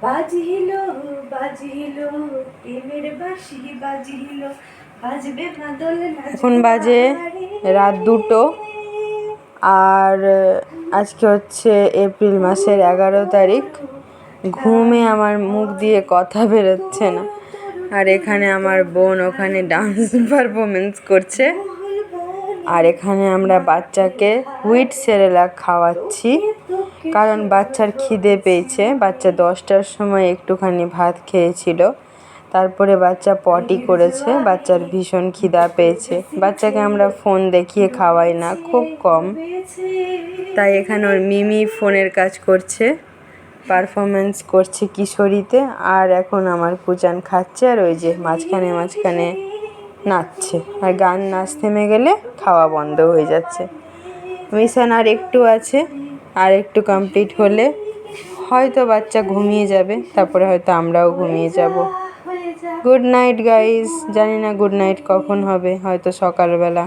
বাজিল বাজিল প্রেমের বাঁশি বাজিল, বাজবে মাদল। এখন বাজে রাত 2টো, আর আজকে হচ্ছে এপ্রিল মাসের 11 তারিখ। ঘুমে আমার মুখ দিয়ে কথা বেরোচ্ছে না। আর এখানে আমার বোন ওখানে ডান্স পারফরমেন্স করছে, আর এখানে আমরা বাচ্চাকে হুইট সেরেলাক খাওয়াচ্ছি, কারণ বাচ্চার খিদে পেয়েছে। বাচ্চা 10টার সময় একটুখানি ভাত খেয়েছিল, তারপরে বাচ্চা পটি করেছে, বাচ্চার ভীষণ খিদা পেয়েছে। বাচ্চাকে আমরা ফোন দেখিয়ে খাওয়াই না, খুব কম। তাই এখানে ওর মিমি ফোনের কাজ করছে, পারফরমেন্স করছে কিশোরীতে। আর এখন আমার কুচান খাচ্ছে, আর ওই যে মাঝখানে মাঝখানে নাচছে। আর গান নাচ থেমে গেলে খাওয়া বন্ধ হয়ে যাচ্ছে। মিশন আর একটু আছে, আর একটু কমপ্লিট হলে হয়তো বাচ্চা ঘুমিয়ে যাবে, তারপরে হয়তো আমরাও ঘুমিয়ে যাব। Good night guys. জানি না গুড নাইট কখন হবে, হয়তো সকালবেলা।